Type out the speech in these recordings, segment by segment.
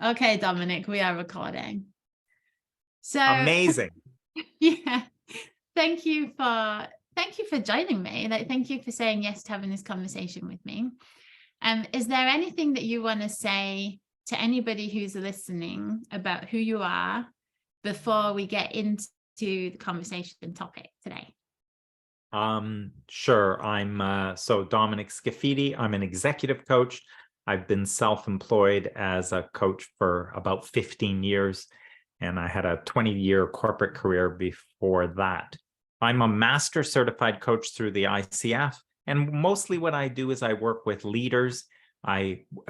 Okay, Dominic, we are recording. So Amazing. yeah, thank you for joining me. Like, thank you for saying yes to having this conversation with me. Is there anything that you want to say to anybody who's listening about who you are before we get into the conversation topic today? Sure. I'm so Dominic Scafidi. I'm an executive coach. I've been self-employed as a coach for about 15 years, and I had a 20-year corporate career before that. I'm a master certified coach through the ICF, and mostly what I do is I work with leaders.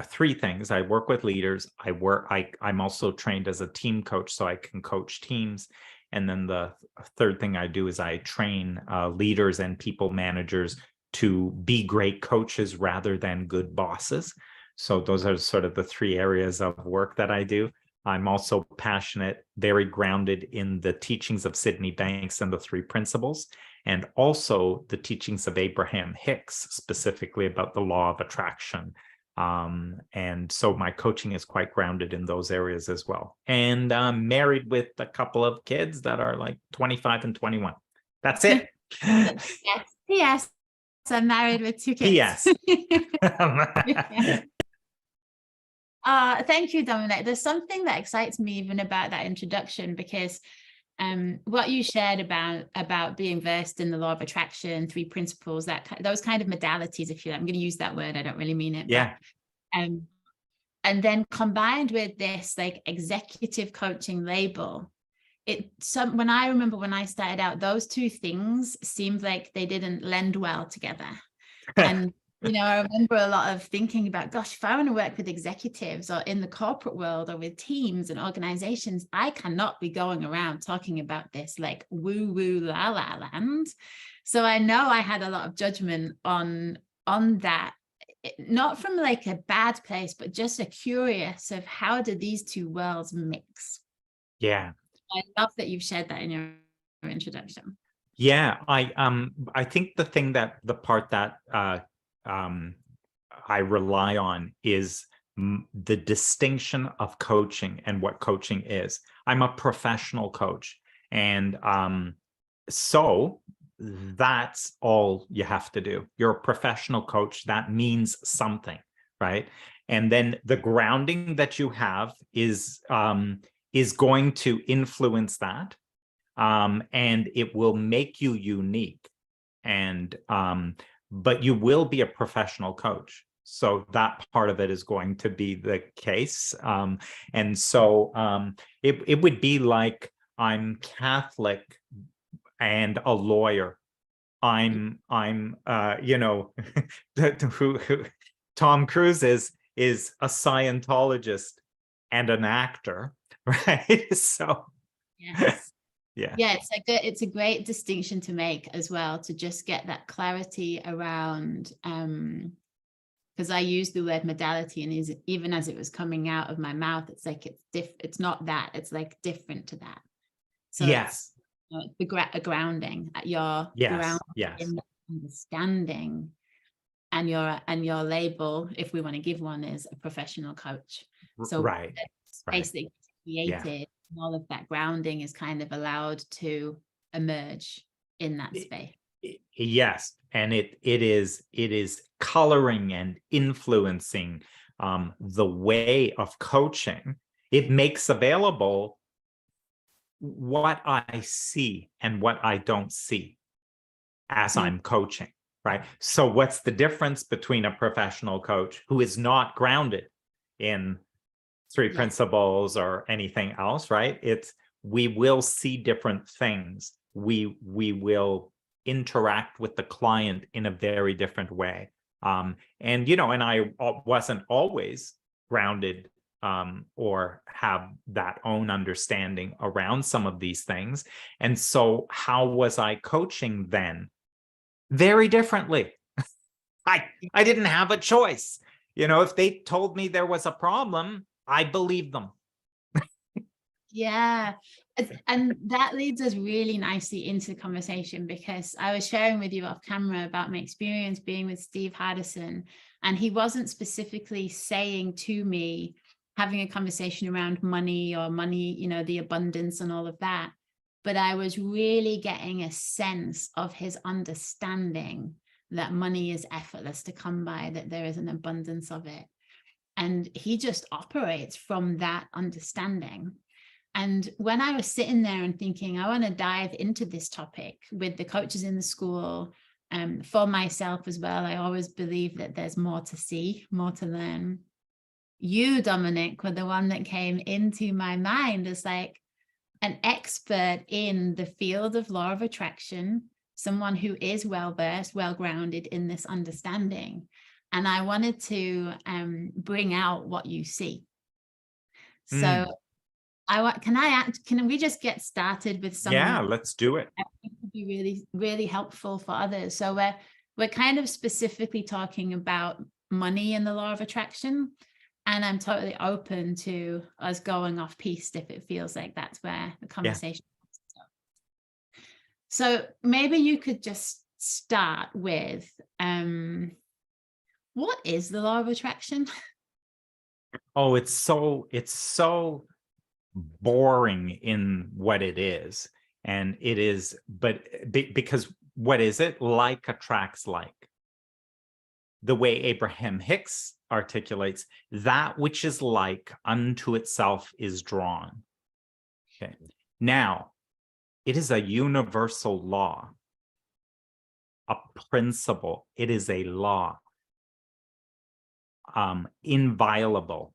Three things. I work with leaders. I'm also trained as a team coach, so I can coach teams. And then the third thing I do is I train leaders and people managers to be great coaches rather than good bosses. So those are sort of the three areas of work that I do. I'm also passionate, very grounded in the teachings of Sydney Banks and the three principles, and also the teachings of Abraham Hicks, specifically about the law of attraction. And so my coaching is quite grounded in those areas as well. And I'm married with a couple of kids that are like 25 and 21. That's it. Yes. I'm married with 2 kids. Yes. Thank you, Dominic. There's something that excites me even about that introduction, because what you shared about being versed in the law of attraction, three principles, those kind of modalities, if you like. I'm going to use that word. I don't really mean it. Yeah. But, and then combined with this like executive coaching label, when I started out, those two things seemed like they didn't lend well together. And I remember a lot of thinking about, gosh, if I want to work with executives or in the corporate world or with teams and organizations, I cannot be going around talking about this like woo woo la la land. So I know I had a lot of judgment on that, not from like a bad place, but just a curious of how do these two worlds mix. Yeah. I love that you've shared that in your introduction. Yeah, I think the part that I rely on is the distinction of coaching and what coaching is. I'm a professional coach, and so that's all you have to do. You're a professional coach. That means something, right? And then the grounding that you have is going to influence that. And it will make you unique, but you will be a professional coach. So that part of it is going to be the case. And so it would be like I'm Catholic and a lawyer. I'm Tom Cruise is a Scientologist and an actor, right? So yes. Yeah, it's a great distinction to make as well, to just get that clarity around, because I use the word modality, and even as it was coming out of my mouth, it's like it's not that, it's like different to that. So yes, it's a grounding at your yes, in understanding, and your label, if we want to give one, is a professional coach. So right, basically created. Yeah. All of that grounding is kind of allowed to emerge in that space. Yes, and it is coloring and influencing the way of coaching. It makes available what I see and what I don't see as I'm coaching, right? So what's the difference between a professional coach who is not grounded in three principles or anything else, right? We will see different things. We will interact with the client in a very different way. And I wasn't always grounded or have that own understanding around some of these things. And so how was I coaching then? Very differently. I didn't have a choice. If they told me there was a problem, I believe them. Yeah. And that leads us really nicely into the conversation, because I was sharing with you off camera about my experience being with Steve Hardison, and he wasn't specifically saying to me, having a conversation around money or money, you know, the abundance and all of that. But I was really getting a sense of his understanding that money is effortless to come by, that there is an abundance of it. And he just operates from that understanding. And when I was sitting there and thinking, I want to dive into this topic with the coaches in the school, for myself as well, I always believe that there's more to see, more to learn. You, Dominic, were the one that came into my mind as like an expert in the field of law of attraction, someone who is well-versed, well-grounded in this understanding. And I wanted to bring out what you see. So can we just get started with some? Yeah, let's do it. I think would be really, really helpful for others. So we're kind of specifically talking about money and the law of attraction. And I'm totally open to us going off piste if it feels like that's where the conversation is. So maybe you could just start with what is the law of attraction? Oh, it's so boring in what it is. And it is, but because what is it? Like attracts like. The way Abraham Hicks articulates, that which is like unto itself is drawn. Okay. Now, it is a universal law, a principle. It is a law, inviolable.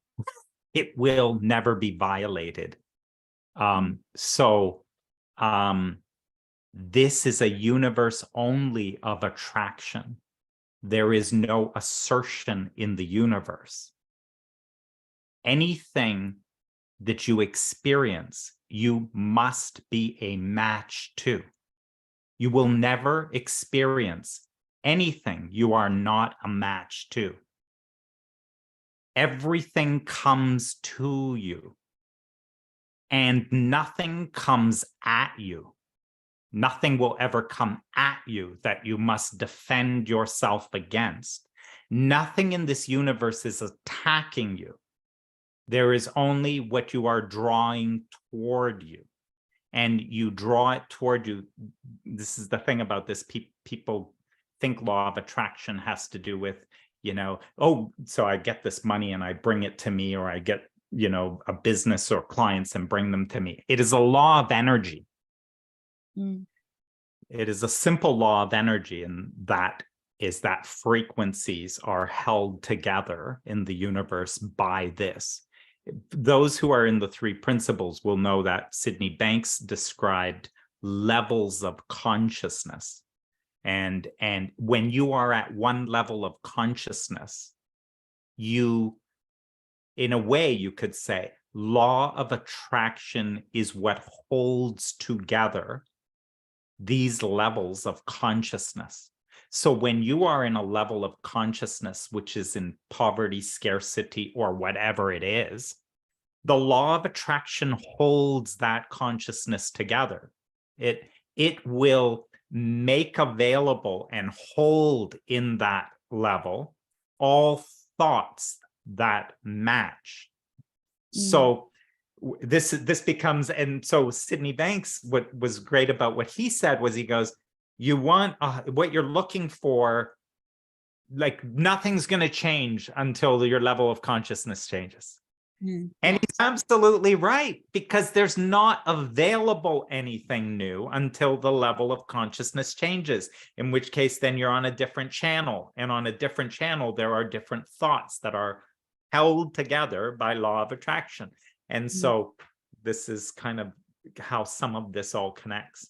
It will never be violated. This is a universe only of attraction. There is no assertion in the universe. Anything that you experience, you must be a match to. You will never experience anything you are not a match to. Everything comes to you, and nothing comes at you. Nothing will ever come at you that you must defend yourself against. Nothing in this universe is attacking you. There is only what you are drawing toward you. And you draw it toward you. This is the thing about this. People think law of attraction has to do with, you know, oh, so I get this money and I bring it to me, or I get, you know, a business or clients and bring them to me. It is a law of energy. It is a simple law of energy, and that is that frequencies are held together in the universe by this. Those who are in the three principles will know that Sydney Banks described levels of consciousness. And when you are at one level of consciousness, you, in a way, you could say, law of attraction is what holds together these levels of consciousness. So when you are in a level of consciousness, which is in poverty, scarcity, or whatever it is, the law of attraction holds that consciousness together. It will make available and hold in that level all thoughts that match. So this becomes, and so Sydney Banks, what was great about what he said was, he goes, you want what you're looking for, like nothing's going to change until your level of consciousness changes. And he's absolutely right, because there's not available anything new until the level of consciousness changes, in which case then you're on a different channel, and on a different channel there are different thoughts that are held together by law of attraction. And so this is kind of how some of this all connects.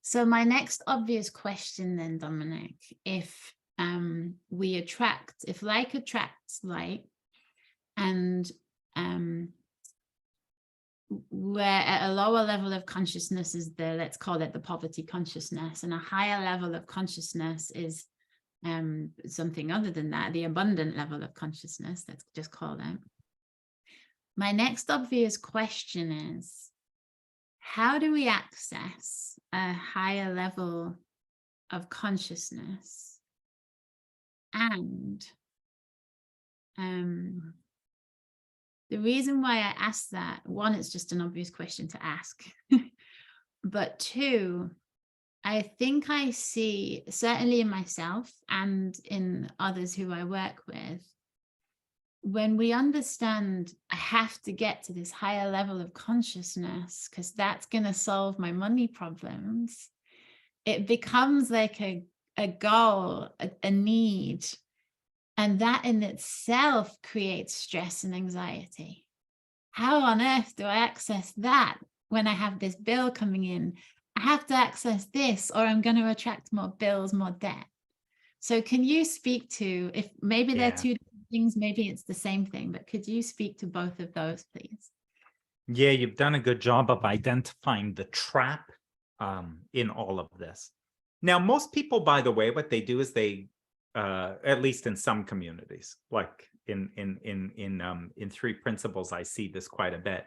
So my next obvious question then, Dominic, if if like attracts like, and we're at a lower level of consciousness is the, let's call it the poverty consciousness, and a higher level of consciousness is something other than that, the abundant level of consciousness, let's just call that. My next obvious question is, how do we access a higher level of consciousness and The reason why I asked that, one, it's just an obvious question to ask. But two, I think I see, certainly in myself and in others who I work with, when we understand I have to get to this higher level of consciousness because that's going to solve my money problems, it becomes like a goal, a need. And that in itself creates stress and anxiety. How on earth do I access that when I have this bill coming in? I have to access this or I'm going to attract more bills, more debt. So can you speak to, if maybe they're two different things, maybe it's the same thing, but could you speak to both of those, please? Yeah, you've done a good job of identifying the trap in all of this. Now, most people, by the way, what they do is they, at least in some communities, like in Three Principles, I see this quite a bit,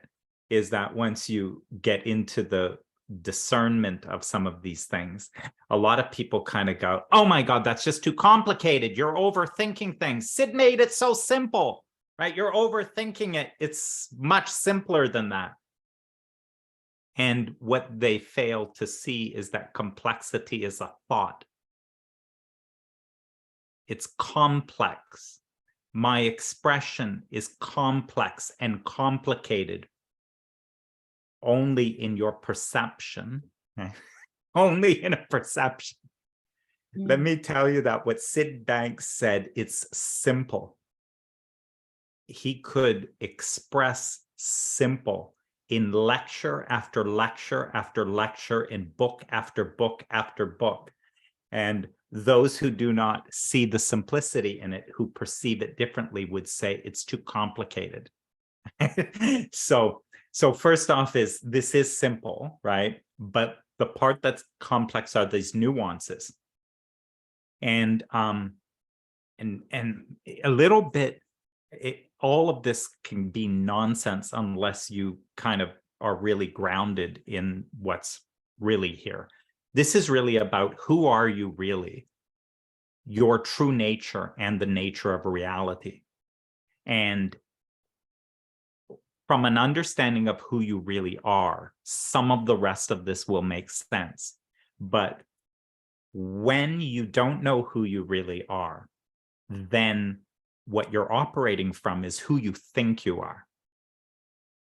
is that once you get into the discernment of some of these things, a lot of people kind of go, oh my God, that's just too complicated. You're overthinking things. Sid made it so simple, right? You're overthinking it. It's much simpler than that. And what they fail to see is that complexity is a thought. It's complex. My expression is complex and complicated only in your perception, only in a perception. Let me tell you that what Sid Banks said, it's simple. He could express simple in lecture after lecture after lecture, in book after book after book. And those who do not see the simplicity in it, who perceive it differently, would say it's too complicated. So first off is this is simple, right? But the part that's complex are these nuances. And a little bit, all of this can be nonsense unless you kind of are really grounded in what's really here. This is really about who are you really, your true nature and the nature of reality. And from an understanding of who you really are, some of the rest of this will make sense. But when you don't know who you really are, then what you're operating from is who you think you are.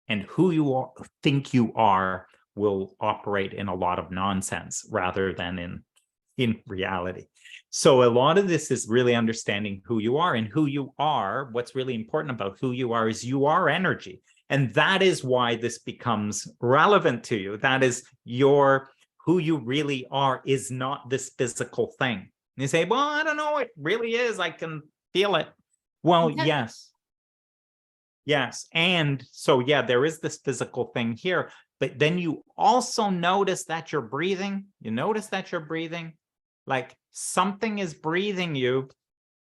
And who you think you are will operate in a lot of nonsense rather than in reality. So a lot of this is really understanding who you are, and who you are. What's really important about who you are is you are energy. And that is why this becomes relevant to you. That is who you really are is not this physical thing. And you say, well, I don't know, it really is. I can feel it. Well, yes. Yes. And so, yeah, there is this physical thing here, but then you also notice that you're breathing. You notice that you're breathing, like something is breathing you.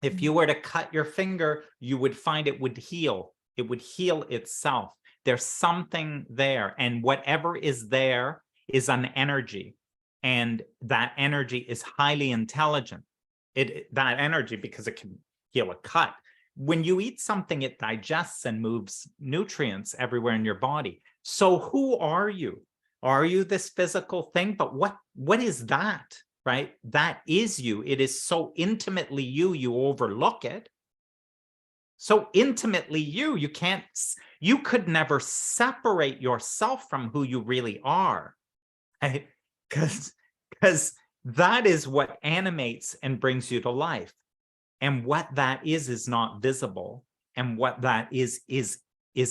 If you were to cut your finger, you would find it would heal. It would heal itself. There's something there. And whatever is there is an energy. And that energy is highly intelligent. That energy, because it can heal a cut. When you eat something, it digests and moves nutrients everywhere in your body. So who are you? Are you this physical thing? But what is that, right? That is you. It is so intimately you, you overlook it. So intimately you could never separate yourself from who you really are, right? Because that is what animates and brings you to life. And what that is not visible. And what that is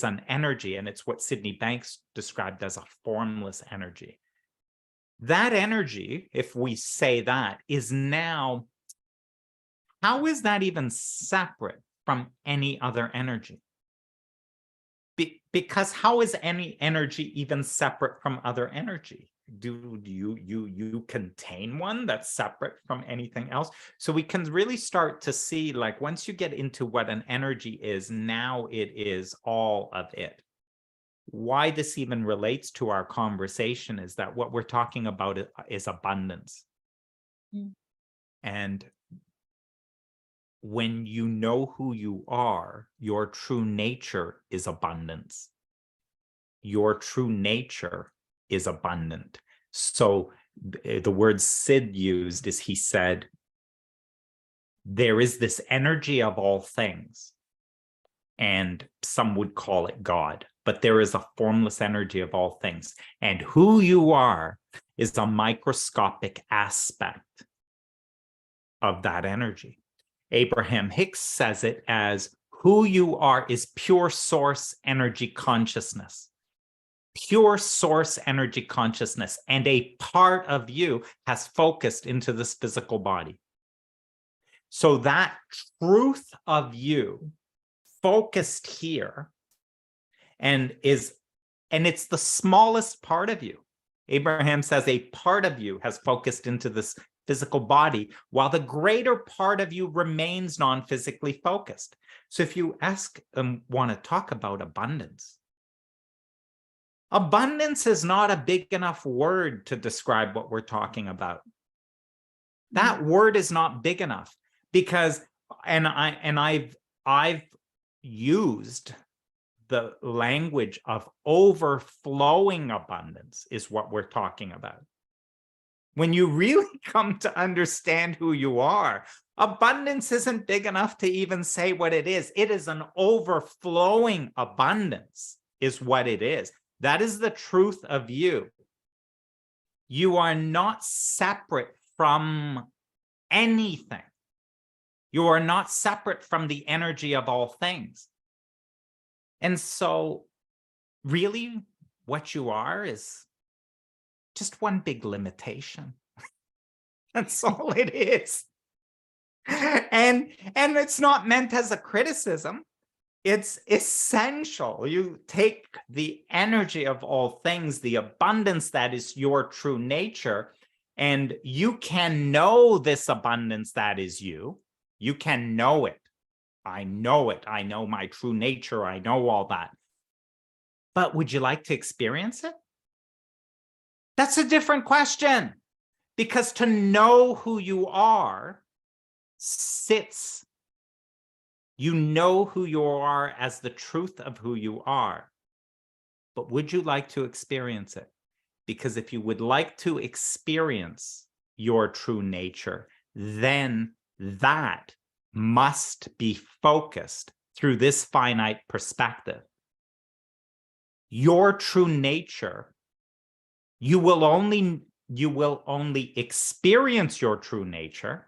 an energy. And it's what Sydney Banks described as a formless energy. That energy, if we say that, is now, how is that even separate from any other energy? Because how is any energy even separate from other energy? Do you contain one that's separate from anything else? So we can really start to see, like, once you get into what an energy is, now it is all of it. Why this even relates to our conversation is that what we're talking about is abundance. And when you know who you are, your true nature is abundance. Your true nature is abundant. So the word Sid used is, he said, there is this energy of all things, and some would call it God, but there is a formless energy of all things. And who you are is a microscopic aspect of that energy. Abraham Hicks says it as, who you are is pure source energy consciousness. Pure source energy consciousness, and a part of you has focused into this physical body. So that truth of you focused here, and it's the smallest part of you. Abraham says a part of you has focused into this physical body, while the greater part of you remains non-physically focused. So if you ask want to talk about abundance, abundance is not a big enough word to describe what we're talking about. That word is not big enough, because I've used the language of overflowing abundance is what we're talking about. When you really come to understand who you are, abundance isn't big enough to even say what it is. It is an overflowing abundance is what it is. That is the truth of you. You are not separate from anything. You are not separate from the energy of all things. And so really what you are is just one big limitation. That's all it is. And it's not meant as a criticism. It's essential. You take the energy of all things, the abundance that is your true nature, and you can know this abundance that is you. You can know it. I know it. I know my true nature. I know all that. But would you like to experience it? That's a different question, because to know who you are sits, you know who you are as the truth of who you are. But would you like to experience it? Because if you would like to experience your true nature, then that must be focused through this finite perspective. Your true nature, you will only experience your true nature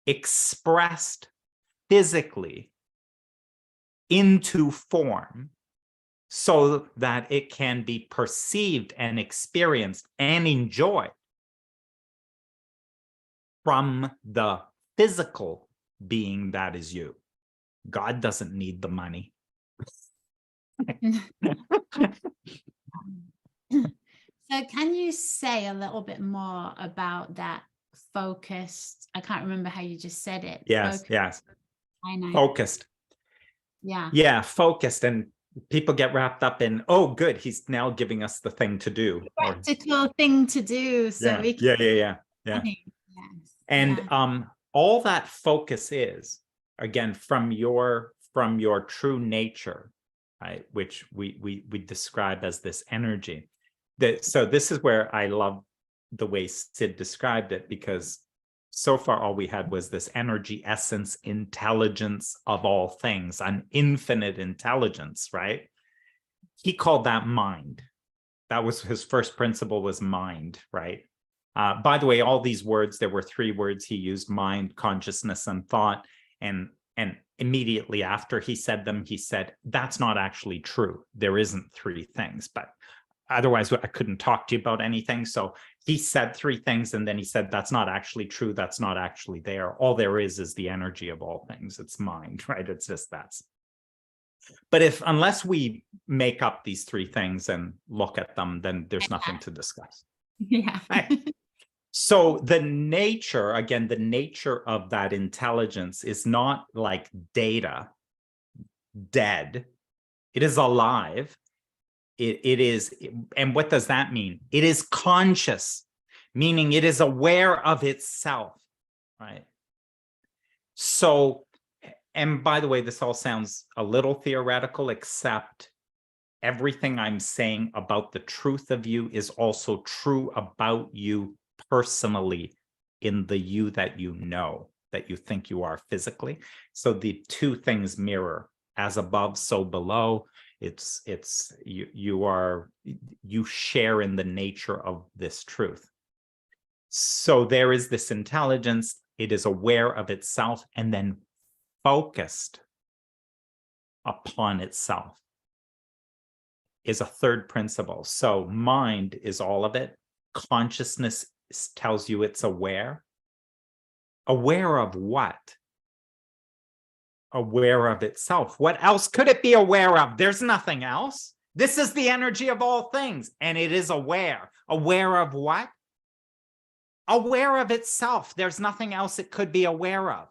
expressed physically into form, so that it can be perceived and experienced and enjoyed from the physical being that is you. God doesn't need the money. So can you say a little bit more about that focused? I can't remember how you just said it. Yes, yes. I know. Focused. Yeah. Yeah, focused. And people get wrapped up in, oh, good, he's now giving us the thing to do. Practical thing to do. So we can Yeah. Yes. And Yeah. all that focus is, again, from your true nature, right? Which we describe as this energy. So this is where I love the way Sid described it, because so far all we had was this energy, essence, intelligence of all things, an infinite intelligence, right? He called that mind. That was his first principle, was mind, right? By the way, all these words, there were 3 words he used: mind, consciousness, and thought. And immediately after he said them, he said, that's not actually true. There isn't 3 things, but otherwise I couldn't talk to you about anything. So he said 3 things, and then he said, that's not actually true. That's not actually there. All there is the energy of all things. It's mind, right? It's just that's. But unless we make up these 3 things and look at them, then there's nothing to discuss. Yeah. Right? So the nature, again, the nature of that intelligence is not like data, dead. It is alive. It is, and what does that mean? It is conscious, meaning it is aware of itself, right? So, and by the way, this all sounds a little theoretical, except everything I'm saying about the truth of you is also true about you personally, in the you that you know, that you think you are physically. So the two things mirror. As above, so below. It's you share in the nature of this truth. So there is this intelligence, it is aware of itself and then focused upon itself is a third principle. So mind is all of it. Consciousness tells you it's aware. Aware of what? Aware of itself. What else could it be aware of? There's nothing else. This is the energy of all things, and it is aware. Aware of what? Aware of itself. There's nothing else it could be aware of.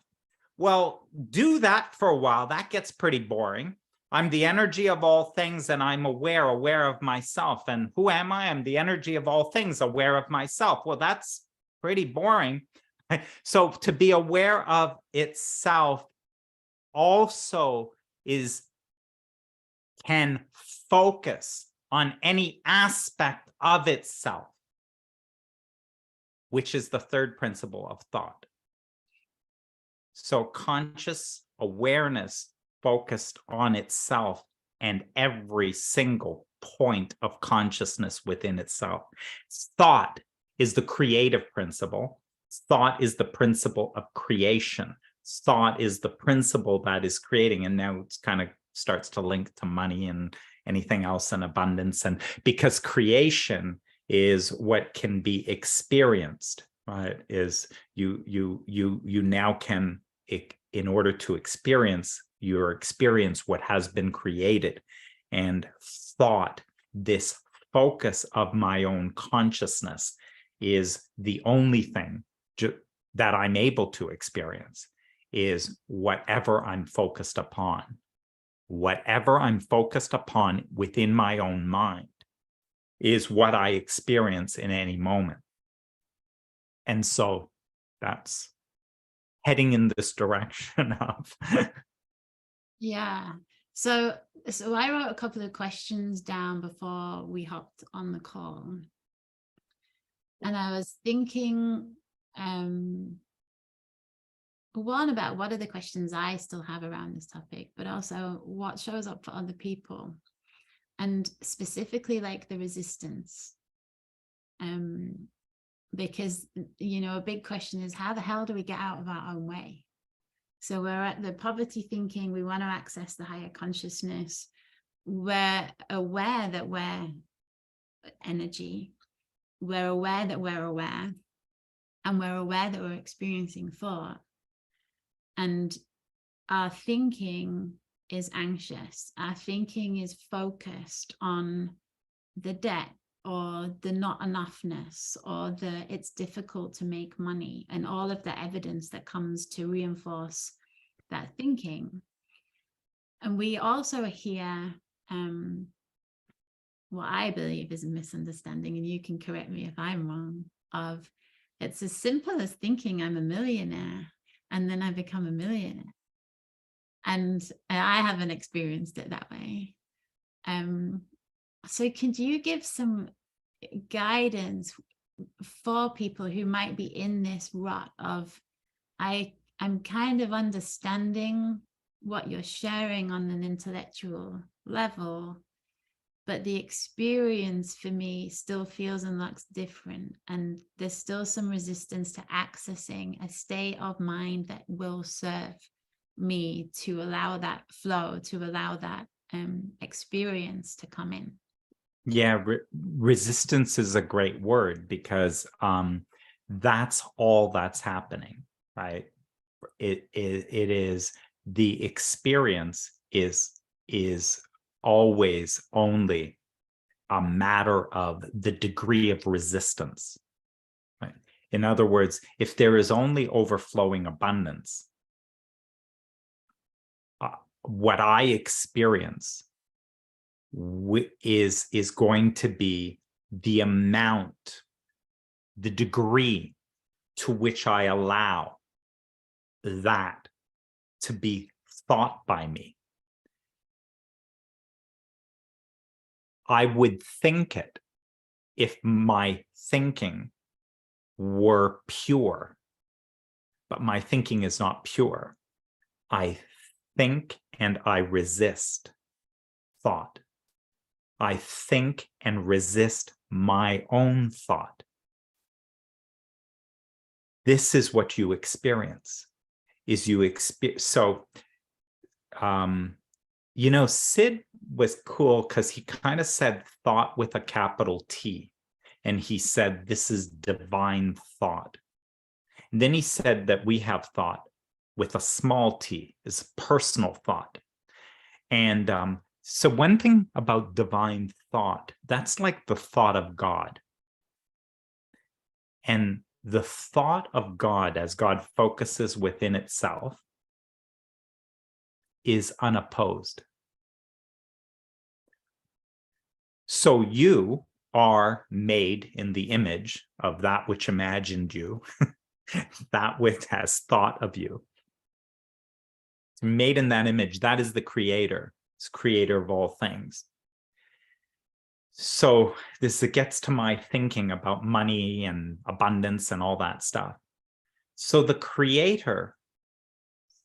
Well, do that for a while. That gets pretty boring. I'm the energy of all things, and I'm aware of myself. And who am I? I'm the energy of all things, aware of myself. Well, that's pretty boring. So to be aware of itself also can focus on any aspect of itself, which is the third principle of thought. So conscious awareness focused on itself and every single point of consciousness within itself. Thought is the creative principle. Thought is the principle of creation. Thought is the principle that is creating. And now it's kind of starts to link to money and anything else in abundance. And because creation is what can be experienced, right? Is you now can, in order to experience what has been created. And thought, this focus of my own consciousness, is the only thing that I'm able to experience, is whatever I'm focused upon. Whatever I'm focused upon within my own mind is what I experience in any moment. And so that's heading in this direction of Yeah. So I wrote a couple of questions down before we hopped on the call. And I was thinking, one, about what are the questions I still have around this topic, but also what shows up for other people, and specifically like the resistance. Because, you know, a big question is, how the hell do we get out of our own way? So we're at the poverty thinking, we want to access the higher consciousness. We're aware that we're energy. We're aware that we're aware. And we're aware that we're experiencing thought. And our thinking is anxious. Our thinking is focused on the debt, or the not enoughness, or the it's difficult to make money, and all of the evidence that comes to reinforce that thinking. And we also hear what I believe is a misunderstanding, and you can correct me if I'm wrong, of it's as simple as thinking I'm a millionaire and then I become a millionaire. And I haven't experienced it that way. So could you give some guidance for people who might be in this rut of, I'm kind of understanding what you're sharing on an intellectual level, but the experience for me still feels and looks different, and there's still some resistance to accessing a state of mind that will serve me, to allow that flow, to allow that experience to come in? Yeah, resistance is a great word, because that's all that's happening, right? It is the experience is always only a matter of the degree of resistance, right? In other words, if there is only overflowing abundance, what I experience is going to be the amount, the degree to which I allow that to be thought by me. I would think it if my thinking were pure, but my thinking is not pure. I think and I resist thought. I think and resist my own thought. This is what you experience. Sid was cool because he kind of said thought with a capital T. And he said, this is divine thought. And then he said that we have thought with a small t, is personal thought. And so one thing about divine thought, that's like the thought of God. And the thought of God, as God focuses within itself, is unopposed. So you are made in the image of that which imagined you, that which has thought of you. It's made in that image. That is the creator. It's creator of all things. So this gets to my thinking about money and abundance and all that stuff. So the creator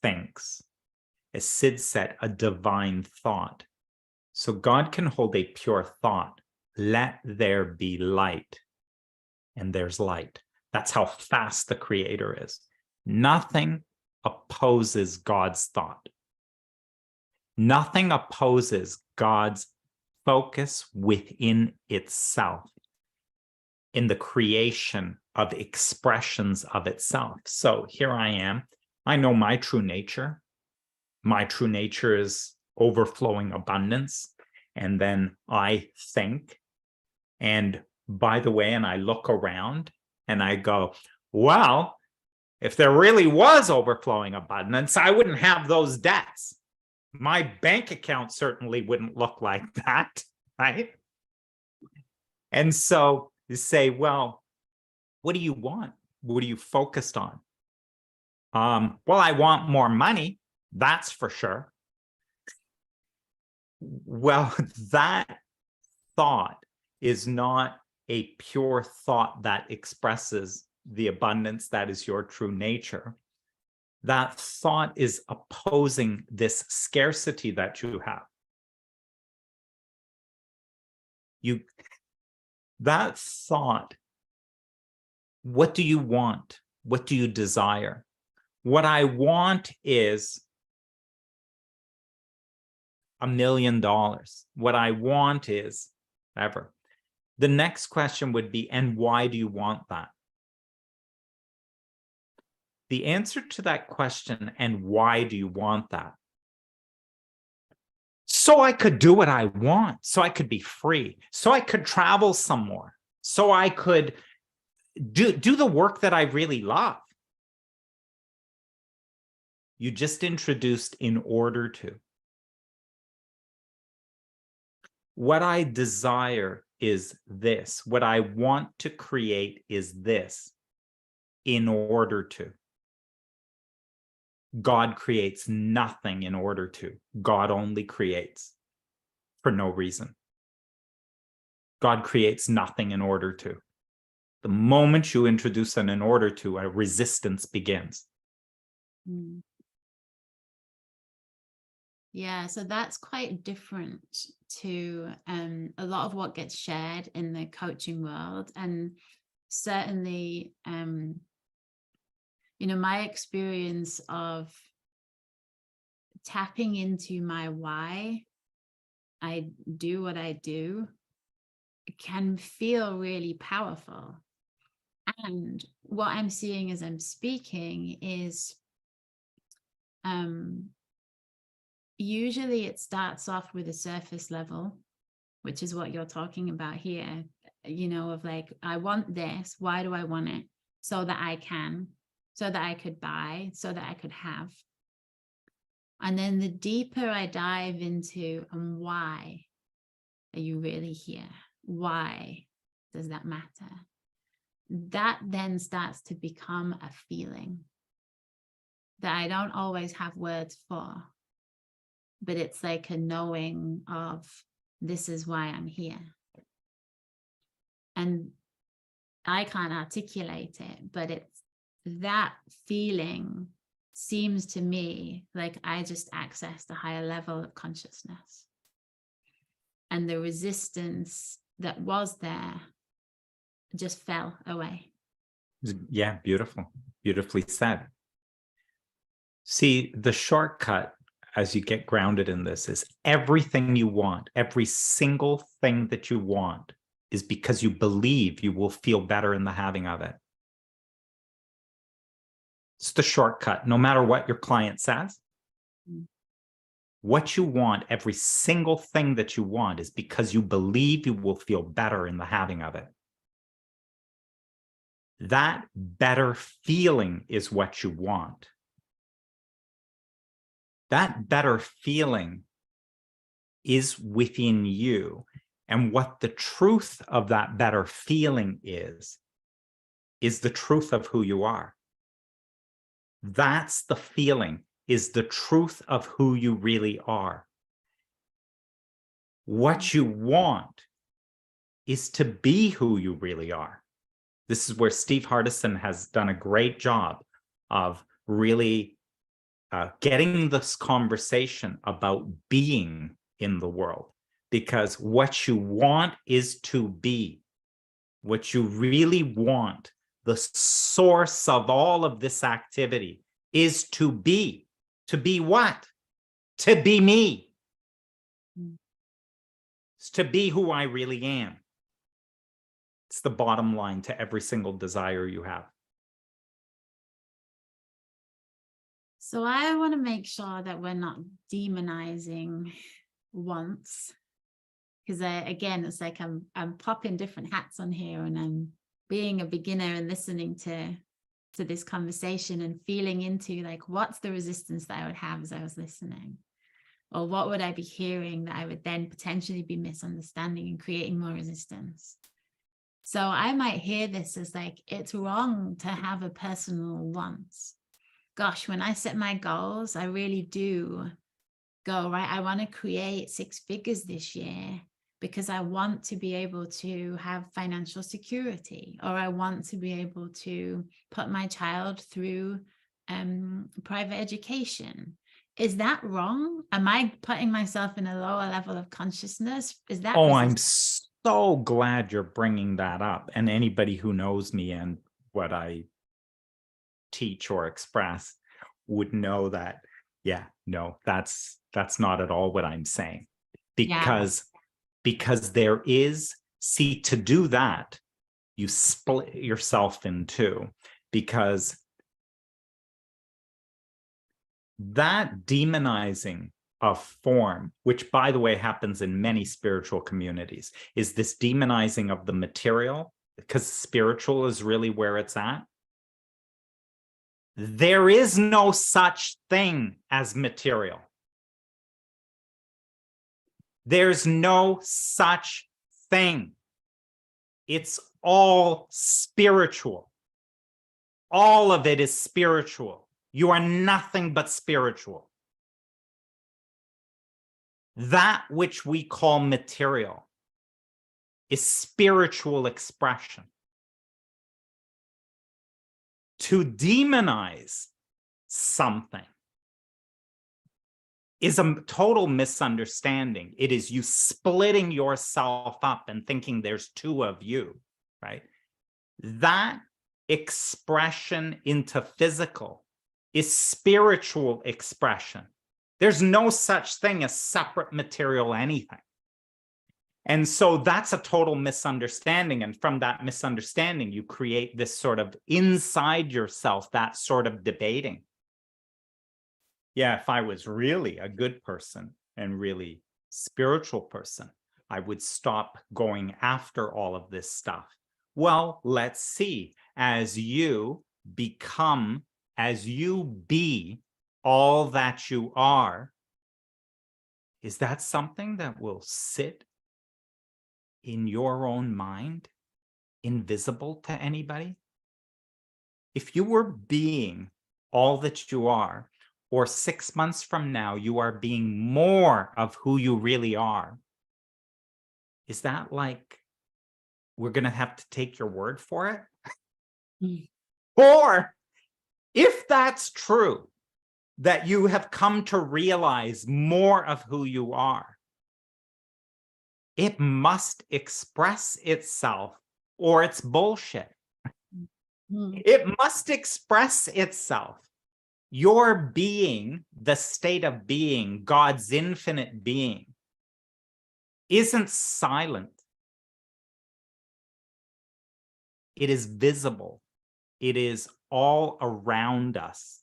thinks, as Sid said, a divine thought. So God can hold a pure thought. Let there be light. And there's light. That's how fast the creator is. Nothing opposes God's thought. Nothing opposes God's focus within itself in the creation of expressions of itself. So here I am. I know my true nature. My true nature is overflowing abundance. And then I think, and by the way, and I look around and I go, well, if there really was overflowing abundance, I wouldn't have those debts. My bank account certainly wouldn't look like that, right? And so you say, well, what do you want? What are you focused on? Well, I want more money, that's for sure. Well, that thought is not a pure thought that expresses the abundance that is your true nature. That thought is opposing this scarcity that you have. That thought, what do you want? What do you desire? What I want is $1 million. What I want is ever. The next question would be, and why do you want that? The answer to that question, and why do you want that? So I could do what I want, so I could be free, so I could travel some more, so I could do the work that I really love. You just introduced in order to. What I desire is this. What I want to create is this in order to. God creates nothing in order to. God only creates for no reason. God creates nothing in order to. The moment you introduce an in order to, a resistance begins. Yeah, so that's quite different to a lot of what gets shared in the coaching world. And certainly, my experience of tapping into my why I do what I do can feel really powerful. And what I'm seeing as I'm speaking is usually it starts off with a surface level, which is what you're talking about here, of like, I want this. Why do I want it? So that I can, so that I could buy, so that I could have. And then the deeper I dive into, and why are you really here? Why does that matter? That then starts to become a feeling. that I don't always have words for, but it's like a knowing of this is why I'm here. And I can't articulate it, but it's that feeling seems to me like I just accessed a higher level of consciousness. And the resistance that was there just fell away. Yeah, beautiful. Beautifully said. See, the shortcut as you get grounded in this is everything you want, every single thing that you want is because you believe you will feel better in the having of it. It's the shortcut, no matter what your client says. What you want, every single thing that you want is because you believe you will feel better in the having of it. That better feeling is what you want. That better feeling is within you. And what the truth of that better feeling is the truth of who you are. That's the feeling, is the truth of who you really are. What you want is to be who you really are. This is where Steve Hardison has done a great job of really getting this conversation about being in the world, because what you want is to be. What you really want, the source of all of this activity, is to be. To be what? To be me. It's to be who I really am. It's the bottom line to every single desire you have. So I want to make sure that we're not demonizing wants, because again, it's like I'm popping different hats on here, and I'm being a beginner and listening to this conversation and feeling into like, what's the resistance that I would have as I was listening, or what would I be hearing that I would then potentially be misunderstanding and creating more resistance. So I might hear this as like, it's wrong to have a personal want. Gosh, when I set my goals, I really do go, right, I want to create 6 figures this year because I want to be able to have financial security, or I want to be able to put my child through private education. Is that wrong? Am I putting myself in a lower level of consciousness? Is that I'm so glad you're bringing that up. And anybody who knows me and what I teach or express would know that, yeah, no, that's not at all what I'm saying. Because there is, see, to do that, you split yourself in two, because that demonizing of form, which by the way happens in many spiritual communities, is this demonizing of the material, because spiritual is really where it's at. There is no such thing as material. There's no such thing. It's all spiritual. All of it is spiritual. You are nothing but spiritual. That which we call material is spiritual expression. To demonize something is a total misunderstanding. It is you splitting yourself up and thinking there's 2 of you, right? That expression into physical is spiritual expression. There's no such thing as separate material anything. And so that's a total misunderstanding. And from that misunderstanding, you create this sort of inside yourself, that sort of debating. Yeah, if I was really a good person and really spiritual person, I would stop going after all of this stuff. Well, let's see. As you become, as you be all that you are, is that something that will sit in your own mind, invisible to anybody? If you were being all that you are, or 6 months from now, you are being more of who you really are, is that like, we're going to have to take your word for it? Mm. Or if that's true, that you have come to realize more of who you are, it must express itself or it's bullshit. Mm. It must express itself. Your being, the state of being, God's infinite being, isn't silent. It is visible. It is all around us.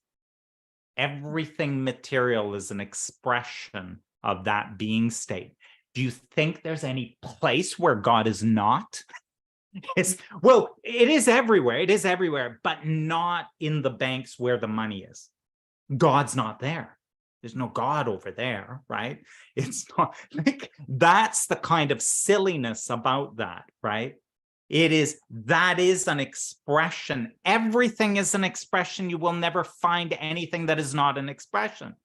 Everything material is an expression of that being state. Do you think there's any place where God is not? Well, it is everywhere. It is everywhere, but not in the banks where the money is. God's not there. There's no God over there, right? It's not like, that's the kind of silliness about that, right? That is an expression. Everything is an expression. You will never find anything that is not an expression.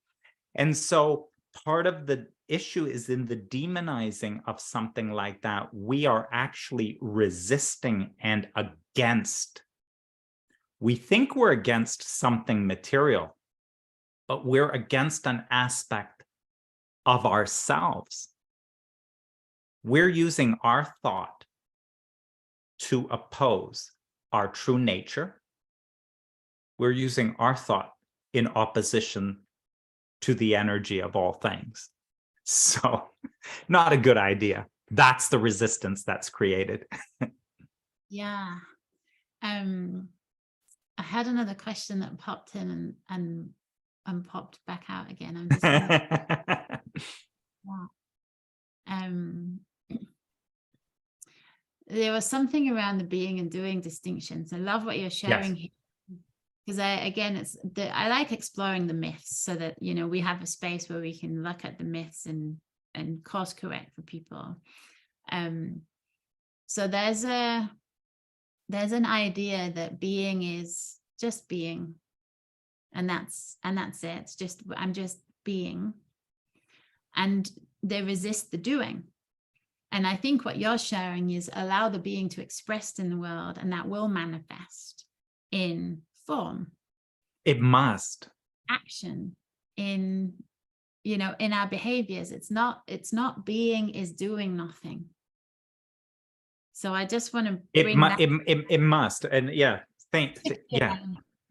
And so part of the issue is in the demonizing of something like that, we are actually resisting and against. We think we're against something material, but we're against an aspect of ourselves. We're using our thought to oppose our true nature. We're using our thought in opposition to the energy of all things. So, not a good idea. That's the resistance that's created. Yeah. I had another question that popped in and popped back out again. I'm just gonna, yeah. There was something around the being and doing distinctions. I love what you're sharing here, because I like exploring the myths, so that, you know, we have a space where we can look at the myths and course correct for people. So there's an idea that being is just being, and that's it. It's just, I'm just being, and they resist the doing. And I think what you're sharing is allow the being to express in the world, and that will manifest in form. It must. Action, in, you know, in our behaviors. It's not being is doing nothing. So I just want to bring that. It must. And yeah, yeah.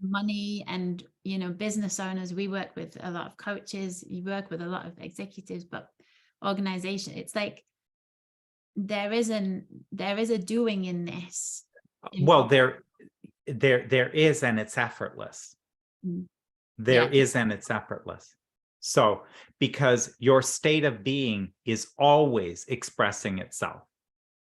Money and, you know, business owners, we work with a lot of coaches, you work with a lot of executives, but organization, it's like, there is a doing in this. Well, there is, and it's effortless. There is, and it's effortless. So, because your state of being is always expressing itself.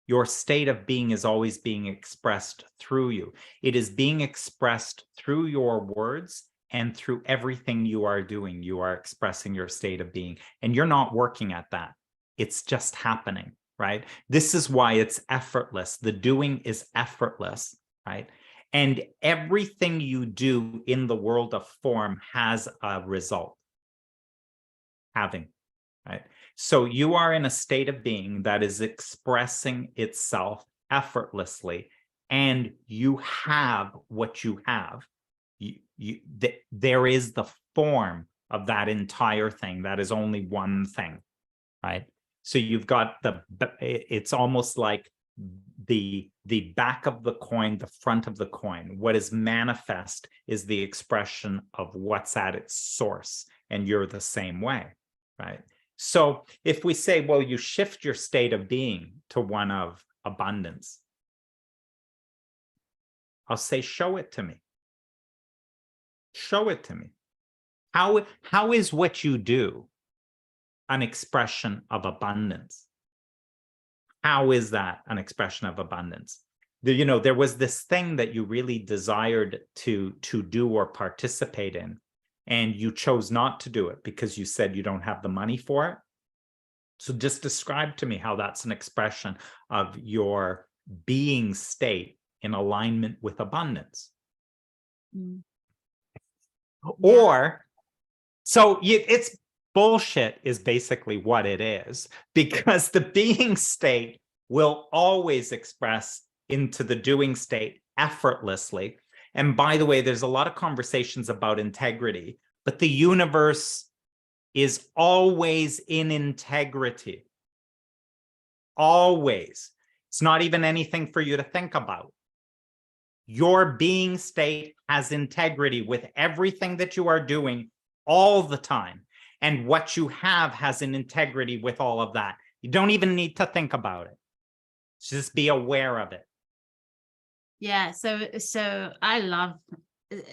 Your state of being is always being expressed through you. It is being expressed through your words and through everything you are doing. You are expressing your state of being, and you're not working at that. It's just happening, right? This is why it's effortless. The doing is effortless, right? And everything you do in the world of form has a result. Right? So you are in a state of being that is expressing itself effortlessly, and you have what you have. There is the form of that entire thing. That is only one thing, right? So you've got it's almost like the back of the coin, the front of the coin. What is manifest is the expression of what's at its source, and you're the same way, right? So if we say, well, you shift your state of being to one of abundance, I'll say, show it to me. Show it to me. How is what you do an expression of abundance? How is that an expression of abundance? There was this thing that you really desired to do or participate in, and you chose not to do it because you said you don't have the money for it. So just describe to me how that's an expression of your being state in alignment with abundance. Or, it's bullshit is basically what it is, because the being state will always express into the doing state effortlessly. And by the way, there's a lot of conversations about integrity, but the universe is always in integrity. Always. It's not even anything for you to think about. Your being state has integrity with everything that you are doing all the time. And what you have has an integrity with all of that. You don't even need to think about it. Just be aware of it. Yeah, so I love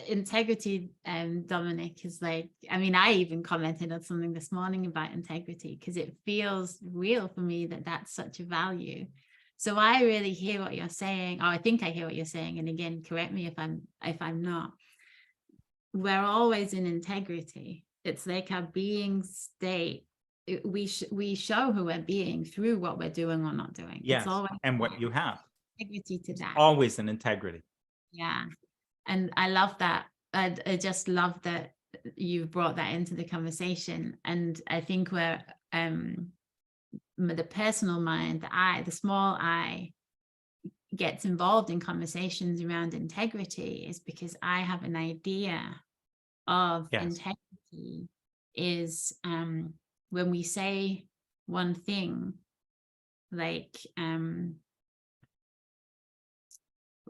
integrity. Dominic is like, I mean, I even commented on something this morning about integrity because it feels real for me that that's such a value. So I really hear what you're saying, or I think I hear what you're saying, and again, correct me if I'm not. We're always in integrity. It's like our being state. We show who we're being through what we're doing or not doing. Yes, it's always and what you have. Integrity to that. Always an integrity. Yeah, and I love that. I just love that you've brought that into the conversation. And I think where the personal mind, the small I, gets involved in conversations around integrity is because I have an idea of integrity is when we say one thing, like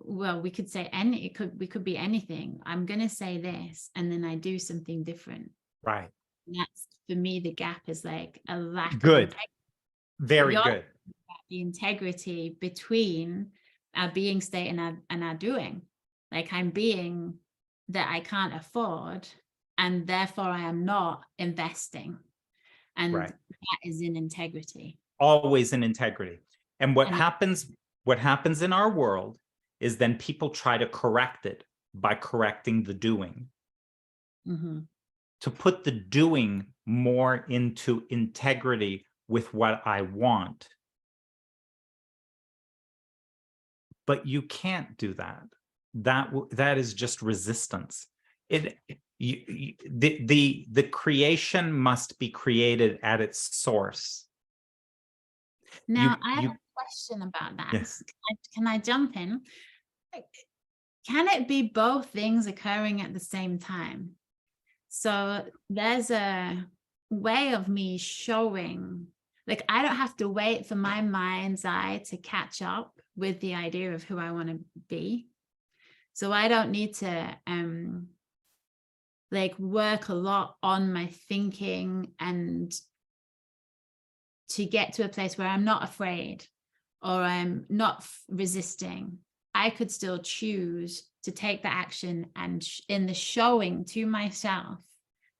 well, we could say we could be anything. I'm going to say this, and then I do something different. Right. And that's, for me, the gap is like a lack good. of integrity. Very good. The integrity between our being state and our doing. Like, I'm being that I can't afford, and therefore I am not investing. And that is in integrity. Always in integrity. And what happens in our world is then people try to correct it by correcting the doing. Mm-hmm. To put the doing more into integrity with what I want. But you can't do that. That is just resistance. The creation must be created at its source. Now, I have a question about that. Yes. Can I jump in? Can it be both things occurring at the same time? So there's a way of me showing, like, I don't have to wait for my mind's eye to catch up with the idea of who I want to be. So I don't need to like work a lot on my thinking and to get to a place where I'm not afraid or I'm not resisting. I could still choose to take the action, and in the showing to myself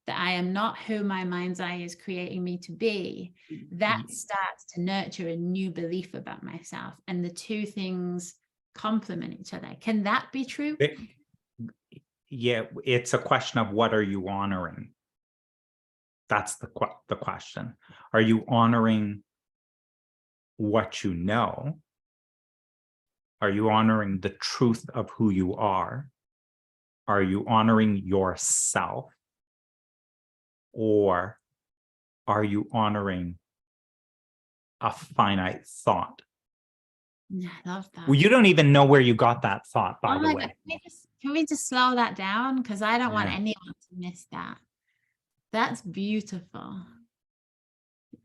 that I am not who my mind's eye is creating me to be, that starts to nurture a new belief about myself, and the two things complement each other. Can that be true? Yeah, it's a question of what are you honoring? That's the question. Are you honoring what you know? Are you honoring the truth of who you are? Are you honoring yourself? Or are you honoring a finite thought? Yeah, I love that. Well, you don't even know where you got that thought, by the way. God, can we just slow that down? Because I don't want anyone to miss that. That's beautiful.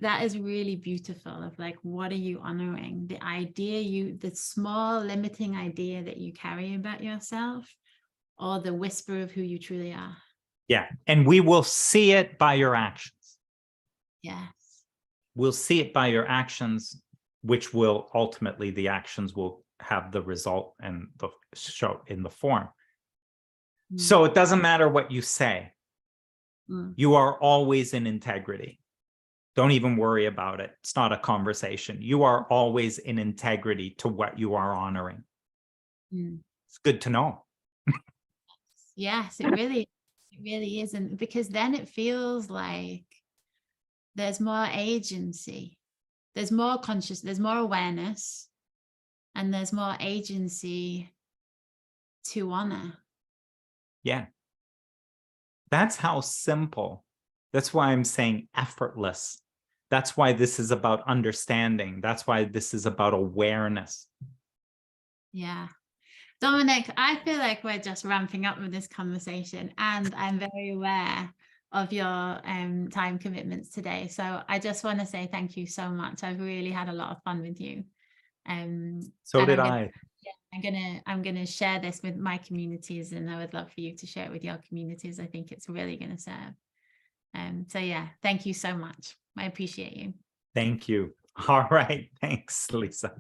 That is really beautiful. Of like, what are you honoring? The idea the small limiting idea that you carry about yourself, or the whisper of who you truly are. Yeah. And we will see it by your actions. Yes. We'll see it by your actions, which will ultimately, the actions will have the result and the show in the form. So it doesn't matter what you say. You are always in integrity. Don't even worry about it. It's not a conversation. You are always in integrity to what you are honoring. It's good to know. Yes, it really is. And because then it feels like there's more agency, there's more conscious, there's more awareness, and there's more agency to honor. Yeah. That's how simple. That's why I'm saying effortless. That's why this is about understanding. That's why this is about awareness. Yeah. Dominic, I feel like we're just ramping up with this conversation, and I'm very aware of your time commitments today. So I just want to say thank you so much. I've really had a lot of fun with you. So and did I. I'm gonna share this with my communities, and I would love for you to share it with your communities. I think it's really going to serve. So yeah, thank you so much. I appreciate you. Thank you. All right. Thanks, Lisa.